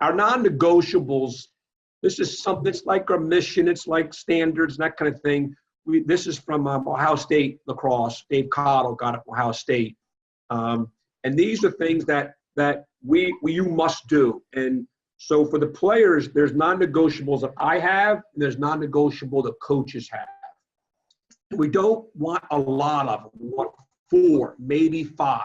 our non-negotiables, this is something, it's like our mission, it's like standards and that kind of thing. This is from Ohio State lacrosse. Dave Cottle got it Ohio State. And these are things that you must do. And so for the players, there's non-negotiables that I have, and there's non-negotiable that coaches have. We don't want a lot of them. We want 4, maybe 5.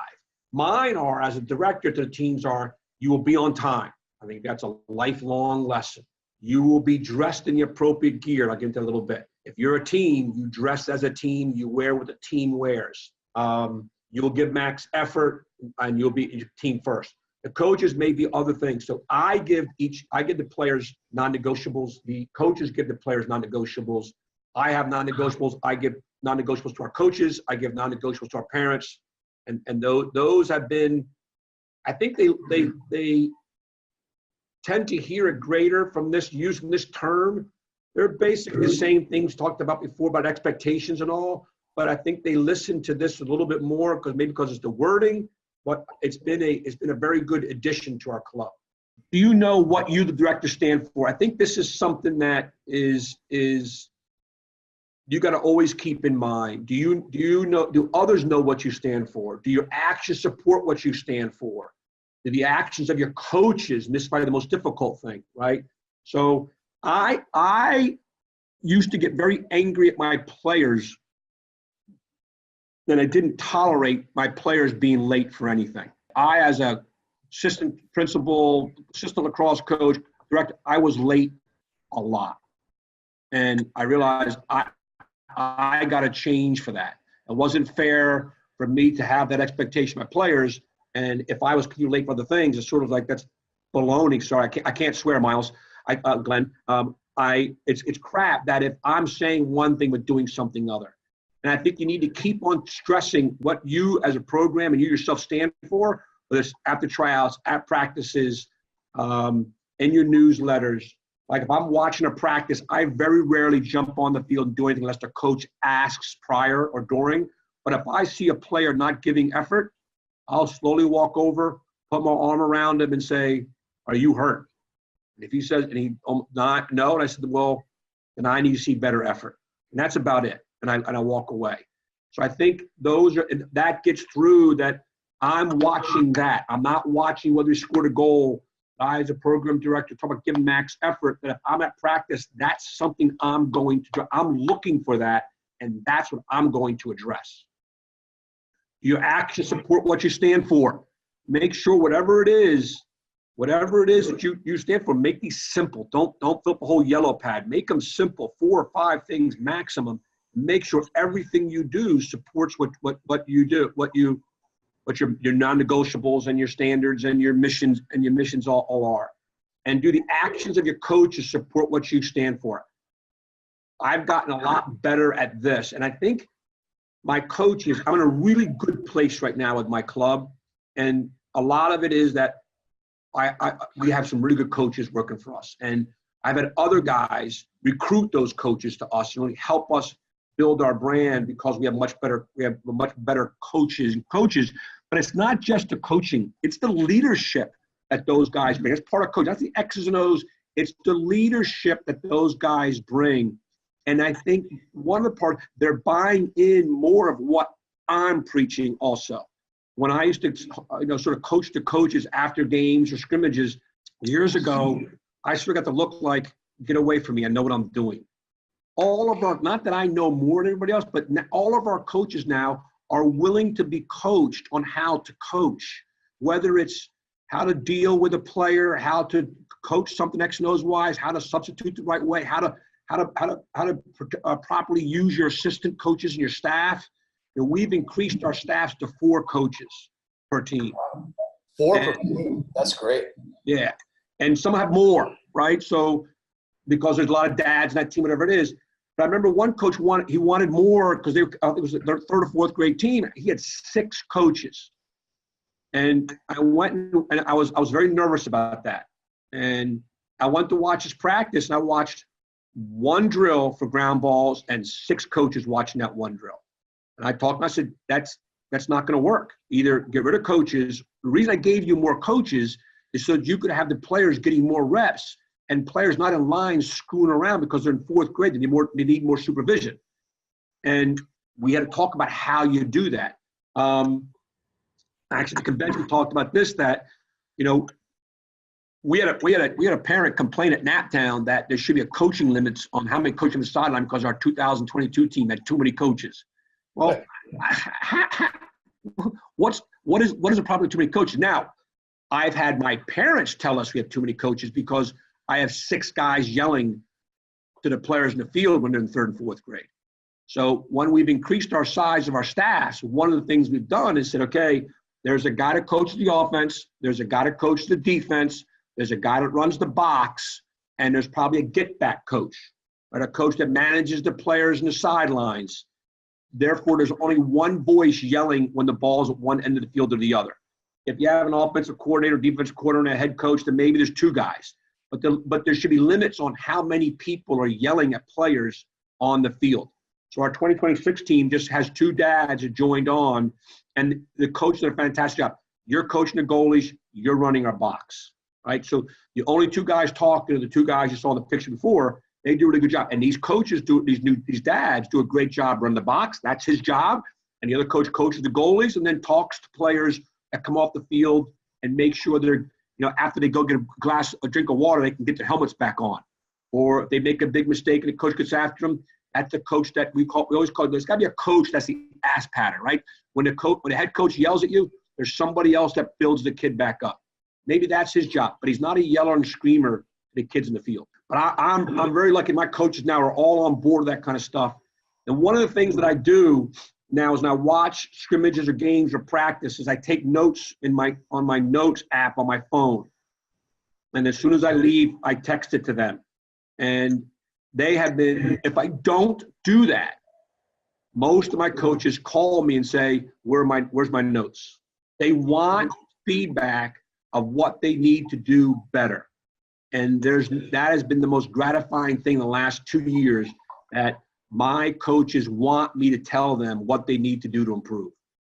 Mine are, as a director to the teams, are you will be on time. I think that's a lifelong lesson. You will be dressed in the appropriate gear. I'll get into that a little bit. If you're a team, you dress as a team. You wear what the team wears. You'll give max effort, and you'll be team first. The coaches may be other things. So I give the players non-negotiables. The coaches give the players non-negotiables. I have non-negotiables. I give non-negotiables to our coaches. I give non-negotiables to our parents. And those have been, I think they tend to hear it greater from using this term. They're basically the same things talked about before about expectations and all, but I think they listen to this a little bit more because it's the wording, but it's been a very good addition to our club. Do you know what you, the director, stand for? I think this is something that is you got to always keep in mind. Do others know what you stand for? Do your actions support what you stand for? Do the actions of your coaches, and this is probably the most difficult thing, right? So I used to get very angry at my players that I didn't tolerate my players being late for anything. I, as a assistant principal, assistant lacrosse coach, director, I was late a lot. And I realized I got to change for that. It wasn't fair for me to have that expectation of my players. And if I was late for other things, it's sort of like, that's baloney. Sorry, I can't swear, Miles. Glenn. It's crap that if I'm saying one thing but doing something other. And I think you need to keep on stressing what you as a program and you yourself stand for, whether it's after tryouts, at practices, in your newsletters. Like if I'm watching a practice, I very rarely jump on the field and do anything unless the coach asks prior or during. But if I see a player not giving effort, I'll slowly walk over, put my arm around him and say, "Are you hurt?" And if he says, and he not no, and I said, "Well, then I need to see better effort." And that's about it. And I walk away. So I think that gets through that I'm watching that. I'm not watching whether he scored a goal. I, as a program director, talk about giving max effort, that if I'm at practice, that's something I'm going to do. I'm looking for that, and that's what I'm going to address. Your actions support what you stand for. Make sure whatever it is that you stand for, make these simple. Don't fill up a whole yellow pad. Make them simple, 4 or 5 things maximum. Make sure everything you do supports what you do, what your non-negotiables and your standards and your missions all are. And do the actions of your coaches support what you stand for? I've gotten a lot better at this. And I think my coaches, I'm in a really good place right now with my club. And a lot of it is that we have some really good coaches working for us. And I've had other guys recruit those coaches to us and really help us build our brand because we have much better coaches. But it's not just the coaching, it's the leadership that those guys bring. It's part of coaching. That's the X's and O's. It's the leadership that those guys bring. And I think one of the parts, they're buying in more of what I'm preaching also. When I used to sort of coach the coaches after games or scrimmages years ago, I sort of got to look like, get away from me, I know what I'm doing. All of our, not that I know more than everybody else, but all of our coaches now are willing to be coached on how to coach, whether it's how to deal with a player, how to coach something X and O's wise, how to substitute the right way, how to properly use your assistant coaches and your staff. And we've increased our staffs to 4 coaches per team. 4 per team, that's great. Yeah, and some have more, right? So because there's a lot of dads in that team, whatever it is. But I remember one coach wanted more because it was their 3rd or 4th grade team. He had 6 coaches, and I went and I was very nervous about that. And I went to watch his practice, and I watched 1 drill for ground balls and 6 coaches watching that 1 drill. And I talked and I said, that's not going to work. Either get rid of coaches. The reason I gave you more coaches is so that you could have the players getting more reps and players not in line screwing around because they're in fourth grade. They need more supervision. And we had to talk about how you do that. Actually, the convention talked about this, that, you know, we had a parent complain at Naptown that there should be a coaching limits on how many coaches on the sideline because our 2022 team had too many coaches. Well, what is the problem with too many coaches? Now, I've had my parents tell us we have too many coaches because I have 6 guys yelling to the players in the field when they're in 3rd and 4th grade. So when we've increased our size of our staffs, one of the things we've done is said, okay, there's a guy that coaches the offense, there's a guy that coaches the defense, there's a guy that runs the box, and there's probably a get-back coach, right? A coach that manages the players in the sidelines. Therefore, there's only one voice yelling when the ball's at one end of the field or the other. If you have an offensive coordinator, defensive coordinator, and a head coach, then maybe there's 2 guys. But there should be limits on how many people are yelling at players on the field. So our 2026 team just has 2 dads that joined on, and the coaches did a fantastic job. You're coaching the goalies, you're running our box, right? So the only 2 guys talking are the 2 guys you saw in the picture before. They do a really good job. And these coaches these dads do a great job running the box. That's his job. And the other coach coaches the goalies and then talks to players that come off the field and make sure they're, you know, after they go get a drink of water, they can get their helmets back on. Or if they make a big mistake and the coach gets after them, that's the coach that we always call, there's got to be a coach that's the ass pattern, right? When the head coach yells at you, there's somebody else that builds the kid back up. Maybe that's his job, but he's not a yeller and screamer to the kids in the field. But I'm very lucky. My coaches now are all on board with that kind of stuff. And one of the things that I do now is when I watch scrimmages or games or practice is I take notes on my notes app on my phone. And as soon as I leave, I text it to them. And they have been, if I don't do that, most of my coaches call me and say, where's my notes? They want feedback of what they need to do better. And that has been the most gratifying thing in the last 2 years, that my coaches want me to tell them what they need to do to improve.